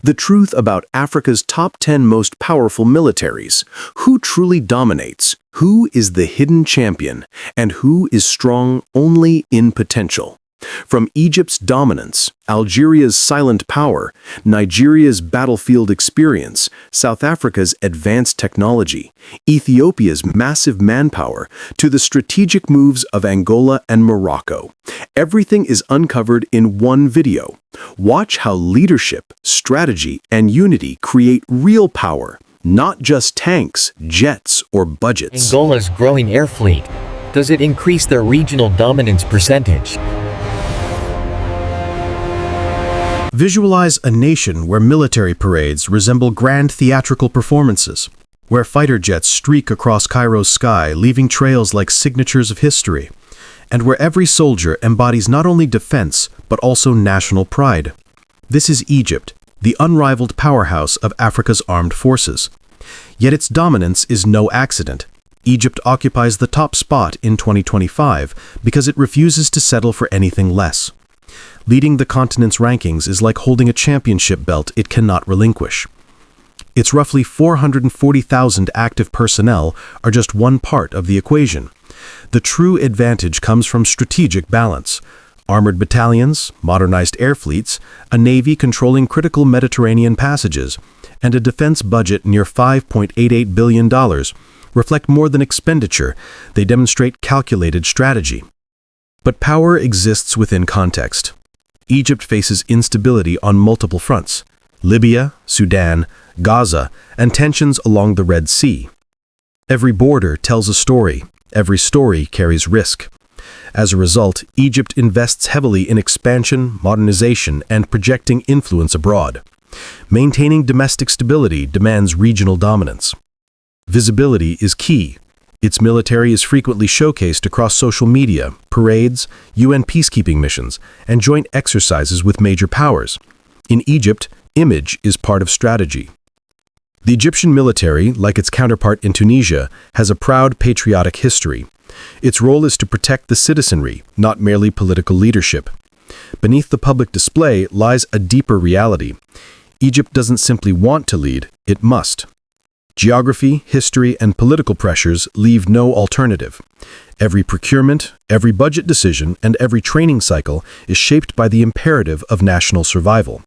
The truth about Africa's top 10 most powerful militaries. Who truly dominates? Who is the hidden champion? And who is strong only in potential? From Egypt's dominance, Algeria's silent power, Nigeria's battlefield experience, South Africa's advanced technology, Ethiopia's massive manpower, to the strategic moves of Angola and Morocco, everything is uncovered in one video. Watch how leadership, strategy, and unity create real power, not just tanks, jets, or budgets. Angola's growing air fleet. Does it increase their regional dominance percentage? Visualize a nation where military parades resemble grand theatrical performances, where fighter jets streak across Cairo's sky, leaving trails like signatures of history, and where every soldier embodies not only defense, but also national pride. This is Egypt, the unrivaled powerhouse of Africa's armed forces. Yet its dominance is no accident. Egypt occupies the top spot in 2025 because it refuses to settle for anything less. Leading the continent's rankings is like holding a championship belt it cannot relinquish. Its roughly 440,000 active personnel are just one part of the equation. The true advantage comes from strategic balance. Armored battalions, modernized air fleets, a navy controlling critical Mediterranean passages, and a defense budget near $5.88 billion reflect more than expenditure, they demonstrate calculated strategy. But power exists within context. Egypt faces instability on multiple fronts: Libya, Sudan, Gaza, and tensions along the Red Sea. Every border tells a story. Every story carries risk. As a result, Egypt invests heavily in expansion, modernization, and projecting influence abroad. Maintaining domestic stability demands regional dominance. Visibility is key. Its military is frequently showcased across social media, parades, UN peacekeeping missions, and joint exercises with major powers. In Egypt, image is part of strategy. The Egyptian military, like its counterpart in Tunisia, has a proud patriotic history. Its role is to protect the citizenry, not merely political leadership. Beneath the public display lies a deeper reality. Egypt doesn't simply want to lead, it must. Geography, history, and political pressures leave no alternative. Every procurement, every budget decision, and every training cycle is shaped by the imperative of national survival.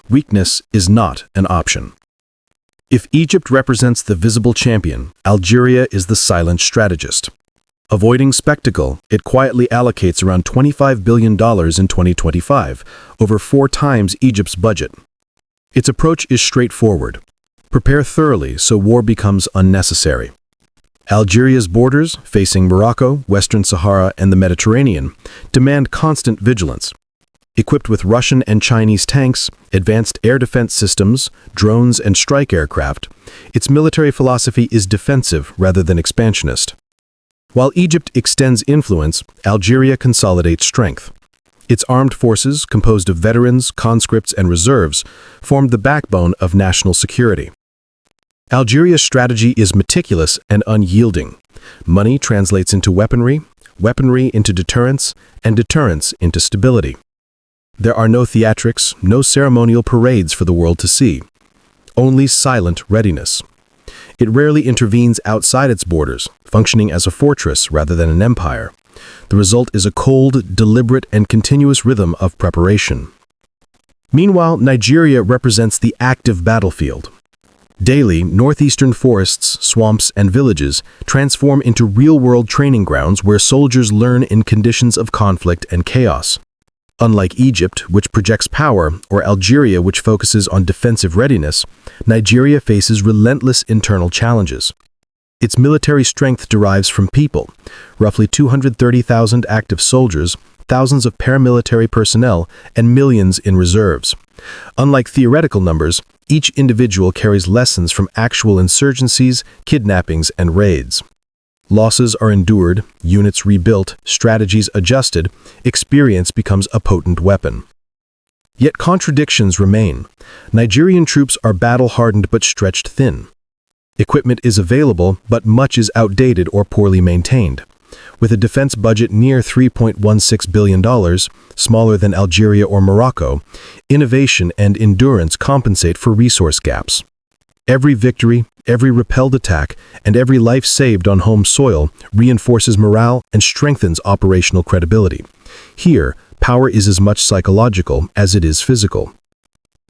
Weakness is not an option. If Egypt represents the visible champion, Algeria is the silent strategist. Avoiding spectacle, it quietly allocates around $25 billion in 2025, over 4 times Egypt's budget. Its approach is straightforward. Prepare thoroughly so war becomes unnecessary. Algeria's borders, facing Morocco, Western Sahara, and the Mediterranean, demand constant vigilance. Equipped with Russian and Chinese tanks, advanced air defense systems, drones, and strike aircraft, its military philosophy is defensive rather than expansionist. While Egypt extends influence, Algeria consolidates strength. Its armed forces, composed of veterans, conscripts, and reserves, form the backbone of national security. Algeria's strategy is meticulous and unyielding. Money translates into weaponry, weaponry into deterrence, and deterrence into stability. There are no theatrics, no ceremonial parades for the world to see. Only silent readiness. It rarely intervenes outside its borders, functioning as a fortress rather than an empire. The result is a cold, deliberate, and continuous rhythm of preparation. Meanwhile, Nigeria represents the active battlefield. Daily, northeastern forests, swamps, and villages transform into real-world training grounds where soldiers learn in conditions of conflict and chaos. Unlike Egypt, which projects power, or Algeria, which focuses on defensive readiness, Nigeria faces relentless internal challenges. Its military strength derives from people, roughly 230,000 active soldiers, thousands of paramilitary personnel, and millions in reserves. Unlike theoretical numbers, each individual carries lessons from actual insurgencies, kidnappings, and raids. Losses are endured, units rebuilt, strategies adjusted, experience becomes a potent weapon. Yet contradictions remain. Nigerian troops are battle-hardened but stretched thin. Equipment is available, but much is outdated or poorly maintained. With a defense budget near $3.16 billion, smaller than Algeria or Morocco, innovation and endurance compensate for resource gaps. Every victory, every repelled attack, and every life saved on home soil reinforces morale and strengthens operational credibility. Here, power is as much psychological as it is physical.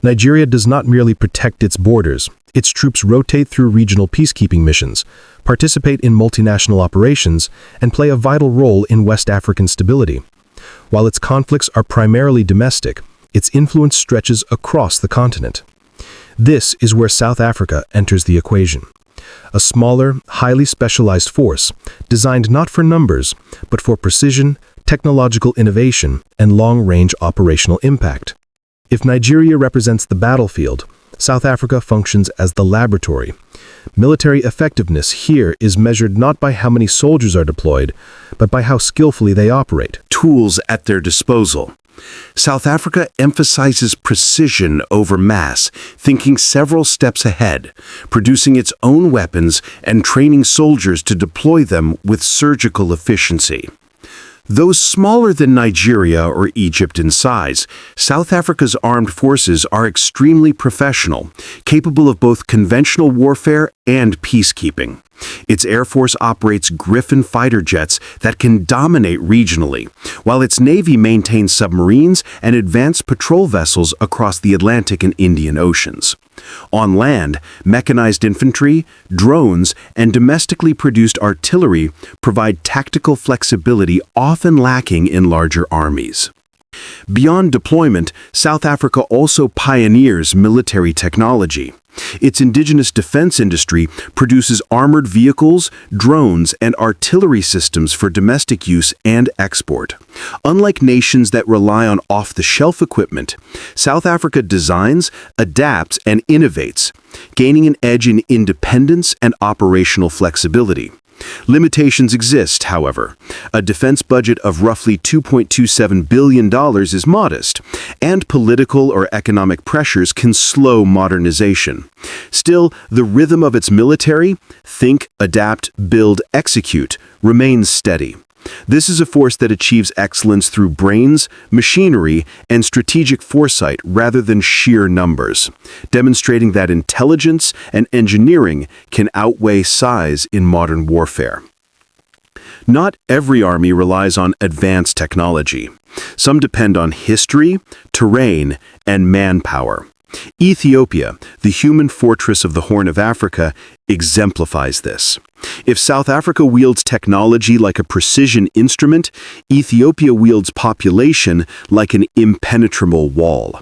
Nigeria does not merely protect its borders. Its troops rotate through regional peacekeeping missions, participate in multinational operations, and play a vital role in West African stability. While its conflicts are primarily domestic, its influence stretches across the continent. This is where South Africa enters the equation. A smaller, highly specialized force, designed not for numbers, but for precision, technological innovation, and long-range operational impact. If Nigeria represents the battlefield, South Africa functions as the laboratory. Military effectiveness here is measured not by how many soldiers are deployed, but by how skillfully they operate. Tools at their disposal. South Africa emphasizes precision over mass, thinking several steps ahead, producing its own weapons and training soldiers to deploy them with surgical efficiency. Though smaller than Nigeria or Egypt in size, South Africa's armed forces are extremely professional, capable of both conventional warfare and peacekeeping. Its air force operates Griffin fighter jets that can dominate regionally, while its navy maintains submarines and advanced patrol vessels across the Atlantic and Indian Oceans. On land, mechanized infantry, drones, and domestically produced artillery provide tactical flexibility often lacking in larger armies. Beyond deployment, South Africa also pioneers military technology. Its indigenous defense industry produces armored vehicles, drones, and artillery systems for domestic use and export. Unlike nations that rely on off-the-shelf equipment, South Africa designs, adapts, and innovates, gaining an edge in independence and operational flexibility. Limitations exist, however. A defense budget of roughly $2.27 billion is modest, and political or economic pressures can slow modernization. Still, the rhythm of its military, think, adapt, build, execute, remains steady. This is a force that achieves excellence through brains, machinery, and strategic foresight rather than sheer numbers, demonstrating that intelligence and engineering can outweigh size in modern warfare. Not every army relies on advanced technology. Some depend on history, terrain, and manpower. Ethiopia, the human fortress of the Horn of Africa, exemplifies this. If South Africa wields technology like a precision instrument, Ethiopia wields population like an impenetrable wall.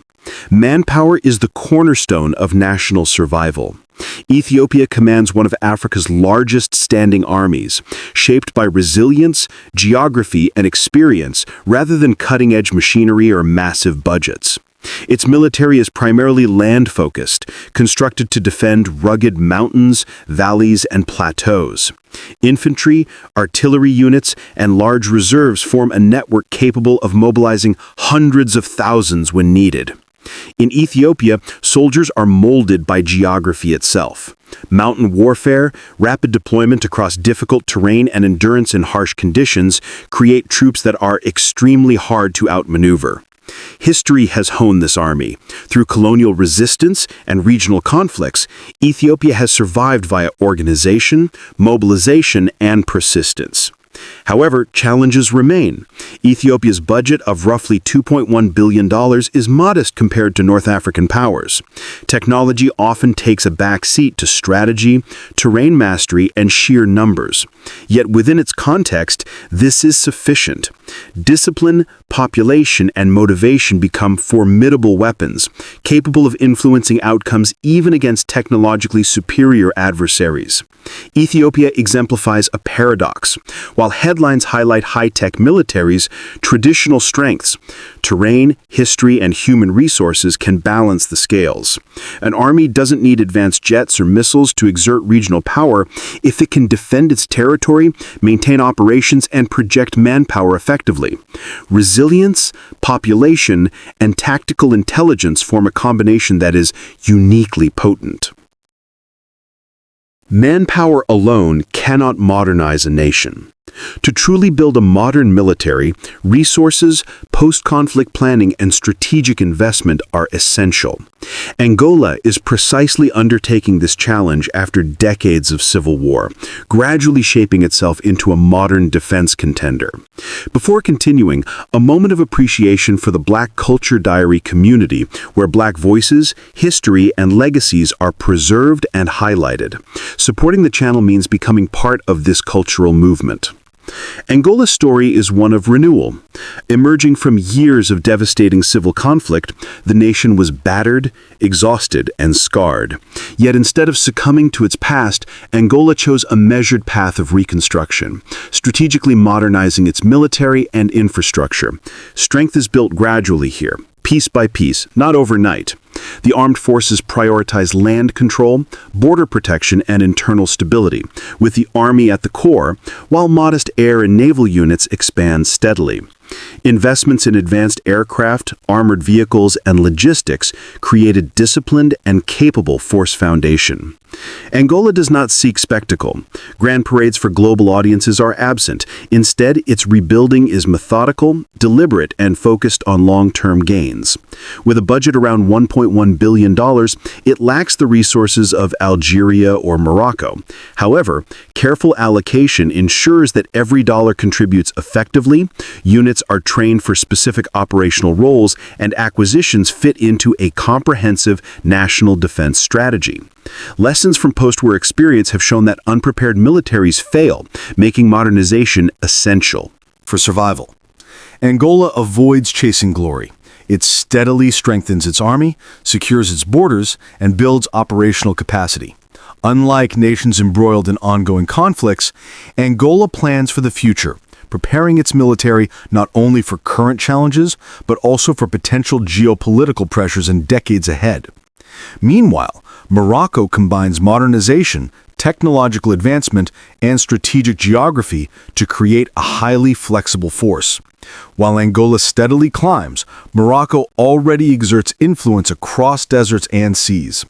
Manpower is the cornerstone of national survival. Ethiopia commands one of Africa's largest standing armies, shaped by resilience, geography, and experience rather than cutting-edge machinery or massive budgets. Its military is primarily land-focused, constructed to defend rugged mountains, valleys, and plateaus. Infantry, artillery units, and large reserves form a network capable of mobilizing hundreds of thousands when needed. In Ethiopia, soldiers are molded by geography itself. Mountain warfare, rapid deployment across difficult terrain, and endurance in harsh conditions create troops that are extremely hard to outmaneuver. History has honed this army. Through colonial resistance and regional conflicts, Ethiopia has survived via organization, mobilization, and persistence. However, challenges remain. Ethiopia's budget of roughly $2.1 billion is modest compared to North African powers. Technology often takes a back seat to strategy, terrain mastery, and sheer numbers. Yet within its context, this is sufficient. Discipline, population, and motivation become formidable weapons, capable of influencing outcomes even against technologically superior adversaries. Ethiopia exemplifies a paradox. While headlines highlight high-tech militaries, traditional strengths, terrain, history, and human resources can balance the scales. An army doesn't need advanced jets or missiles to exert regional power if it can defend its territory, maintain operations, and project manpower effectively. Resilience, population, and tactical intelligence form a combination that is uniquely potent. Manpower alone cannot modernize a nation. To truly build a modern military, resources, post-conflict planning, and strategic investment are essential. Angola is precisely undertaking this challenge after decades of civil war, gradually shaping itself into a modern defense contender. Before continuing, a moment of appreciation for the Black Culture Diary community, where Black voices, history, and legacies are preserved and highlighted. Supporting the channel means becoming part of this cultural movement. Angola's story is one of renewal. Emerging from years of devastating civil conflict, the nation was battered, exhausted, and scarred. Yet instead of succumbing to its past, Angola chose a measured path of reconstruction, strategically modernizing its military and infrastructure. Strength is built gradually here, piece by piece, not overnight. The armed forces prioritize land control, border protection, and internal stability, with the army at the core, while modest air and naval units expand steadily. Investments in advanced aircraft, armored vehicles, and logistics create a disciplined and capable force foundation. Angola does not seek spectacle. Grand parades for global audiences are absent. Instead, its rebuilding is methodical, deliberate, and focused on long-term gains. With a budget around $1.1 billion, it lacks the resources of Algeria or Morocco. However, careful allocation ensures that every dollar contributes effectively, units are trained for specific operational roles, and acquisitions fit into a comprehensive national defense strategy. Lessons from post-war experience have shown that unprepared militaries fail, making modernization essential. For survival, Angola avoids chasing glory. It steadily strengthens its army, secures its borders, and builds operational capacity. Unlike nations embroiled in ongoing conflicts, Angola plans for the future, preparing its military not only for current challenges, but also for potential geopolitical pressures in decades ahead. Meanwhile, Morocco combines modernization, technological advancement, and strategic geography to create a highly flexible force. While Angola steadily climbs, Morocco already exerts influence across deserts and seas.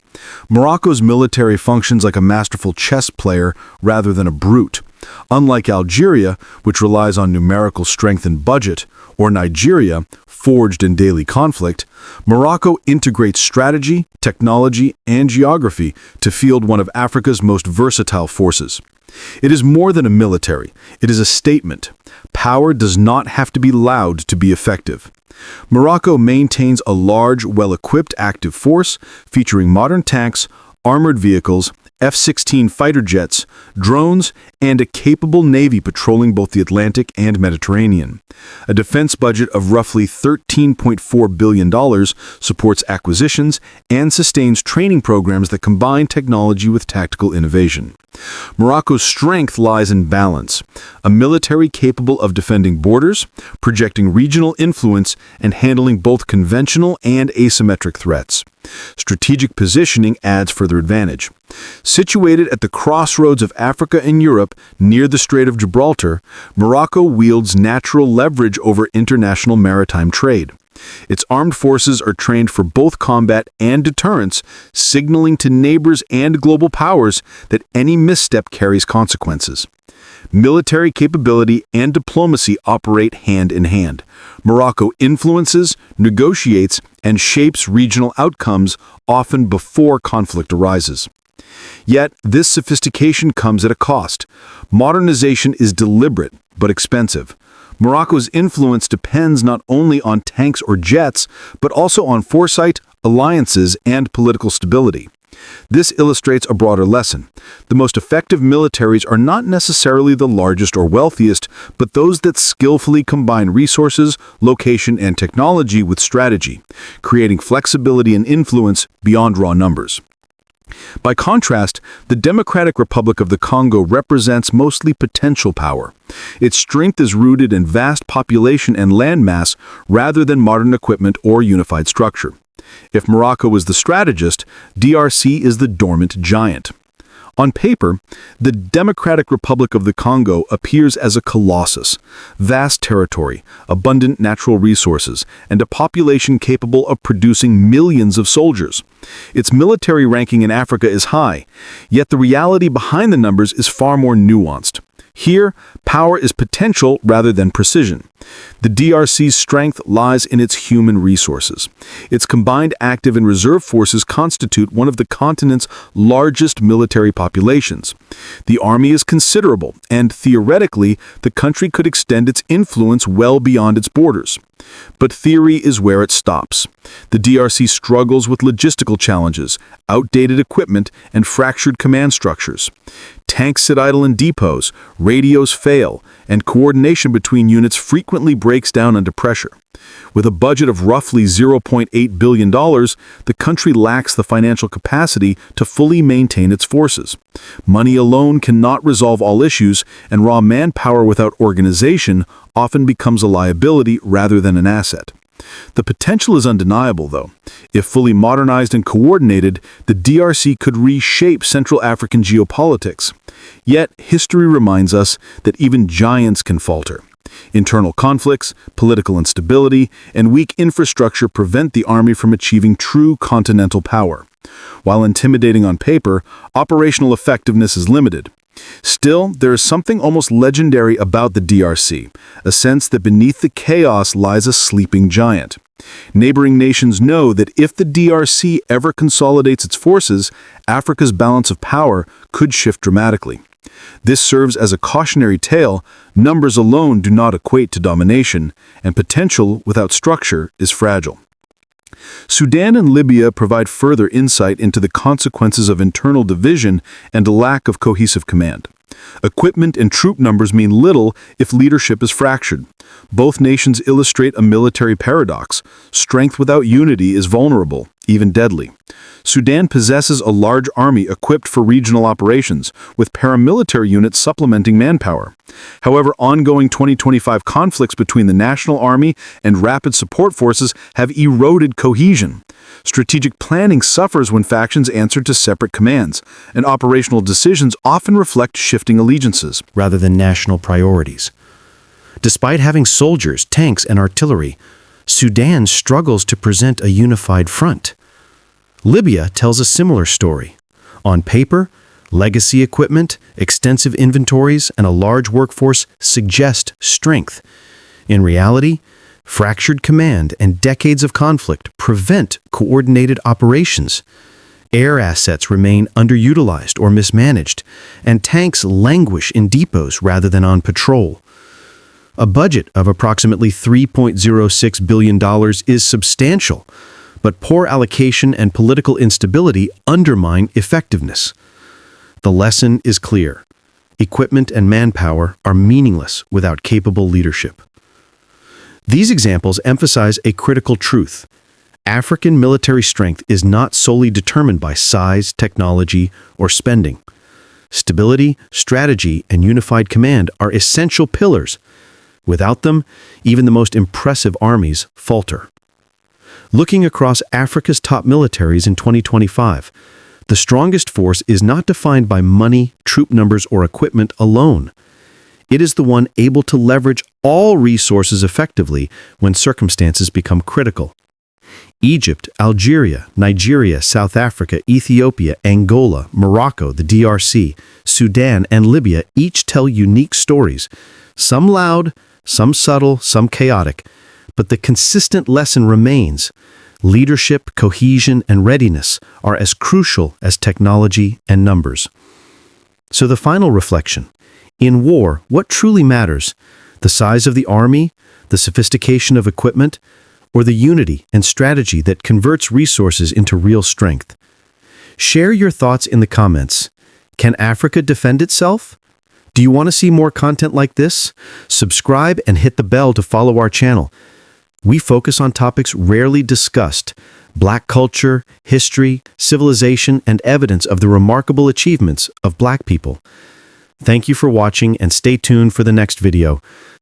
Morocco's military functions like a masterful chess player rather than a brute. Unlike Algeria, which relies on numerical strength and budget, or Nigeria, forged in daily conflict, Morocco integrates strategy, technology, and geography to field one of Africa's most versatile forces. It is more than a military, it is a statement. Power does not have to be loud to be effective. Morocco maintains a large, well-equipped active force featuring modern tanks, armored vehicles, F-16 fighter jets, drones, and a capable navy patrolling both the Atlantic and Mediterranean. A defense budget of roughly $13.4 billion supports acquisitions and sustains training programs that combine technology with tactical innovation. Morocco's strength lies in balance, a military capable of defending borders, projecting regional influence, and handling both conventional and asymmetric threats. Strategic positioning adds further advantage. Situated at the crossroads of Africa and Europe, near the Strait of Gibraltar, Morocco wields natural leverage over international maritime trade. Its armed forces are trained for both combat and deterrence, signaling to neighbors and global powers that any misstep carries consequences. Military capability and diplomacy operate hand in hand. Morocco influences, negotiates, and shapes regional outcomes often before conflict arises. Yet, this sophistication comes at a cost. Modernization is deliberate but expensive. Morocco's influence depends not only on tanks or jets, but also on foresight, alliances, and political stability. This illustrates a broader lesson. The most effective militaries are not necessarily the largest or wealthiest, but those that skillfully combine resources, location, and technology with strategy, creating flexibility and influence beyond raw numbers. By contrast, the Democratic Republic of the Congo represents mostly potential power. Its strength is rooted in vast population and landmass rather than modern equipment or unified structure. If Morocco is the strategist, DRC is the dormant giant. On paper, the Democratic Republic of the Congo appears as a colossus, vast territory, abundant natural resources, and a population capable of producing millions of soldiers. Its military ranking in Africa is high, yet the reality behind the numbers is far more nuanced. Here, power is potential rather than precision. The DRC's strength lies in its human resources. Its combined active and reserve forces constitute one of the continent's largest military populations. The army is considerable, and theoretically, the country could extend its influence well beyond its borders. But theory is where it stops. The DRC struggles with logistical challenges, outdated equipment, and fractured command structures. Tanks sit idle in depots, radios fail, and coordination between units frequently breaks down under pressure. With a budget of roughly $0.8 billion, the country lacks the financial capacity to fully maintain its forces. Money alone cannot resolve all issues, and raw manpower without organization often becomes a liability rather than an asset. The potential is undeniable, though. If fully modernized and coordinated, the DRC could reshape Central African geopolitics. Yet, history reminds us that even giants can falter. Internal conflicts, political instability, and weak infrastructure prevent the army from achieving true continental power. While intimidating on paper, operational effectiveness is limited. Still, there is something almost legendary about the DRC, a sense that beneath the chaos lies a sleeping giant. Neighboring nations know that if the DRC ever consolidates its forces, Africa's balance of power could shift dramatically. This serves as a cautionary tale. Numbers alone do not equate to domination, and potential without structure is fragile. Sudan and Libya provide further insight into the consequences of internal division and a lack of cohesive command. Equipment and troop numbers mean little if leadership is fractured. Both nations illustrate a military paradox. Strength without unity is vulnerable, even deadly. Sudan possesses a large army equipped for regional operations, with paramilitary units supplementing manpower. However, ongoing 2025 conflicts between the National Army and Rapid Support Forces have eroded cohesion. Strategic planning suffers when factions answer to separate commands, and operational decisions often reflect shifting allegiances rather than national priorities. Despite having soldiers, tanks, and artillery, Sudan struggles to present a unified front. Libya tells a similar story. On paper, legacy equipment, extensive inventories, and a large workforce suggest strength. In reality, fractured command and decades of conflict prevent coordinated operations. Air assets remain underutilized or mismanaged, and tanks languish in depots rather than on patrol. A budget of approximately $3.06 billion is substantial, but poor allocation and political instability undermine effectiveness. The lesson is clear. Equipment and manpower are meaningless without capable leadership. These examples emphasize a critical truth. African military strength is not solely determined by size, technology, or spending. Stability, strategy, and unified command are essential pillars. Without them, even the most impressive armies falter. Looking across Africa's top militaries in 2025, the strongest force is not defined by money, troop numbers, or equipment alone. It is the one able to leverage all resources effectively when circumstances become critical. Egypt, Algeria, Nigeria, South Africa, Ethiopia, Angola, Morocco, the DRC, Sudan, and Libya each tell unique stories, some loud, some subtle, some chaotic, but the consistent lesson remains. Leadership, cohesion, and readiness are as crucial as technology and numbers. So the final reflection. In war, what truly matters? The size of the army, the sophistication of equipment, or the unity and strategy that converts resources into real strength? Share your thoughts in the comments. Can Africa defend itself? Do you want to see more content like this? Subscribe and hit the bell to follow our channel. We focus on topics rarely discussed: Black culture, history, civilization, and evidence of the remarkable achievements of Black people. Thank you for watching and stay tuned for the next video.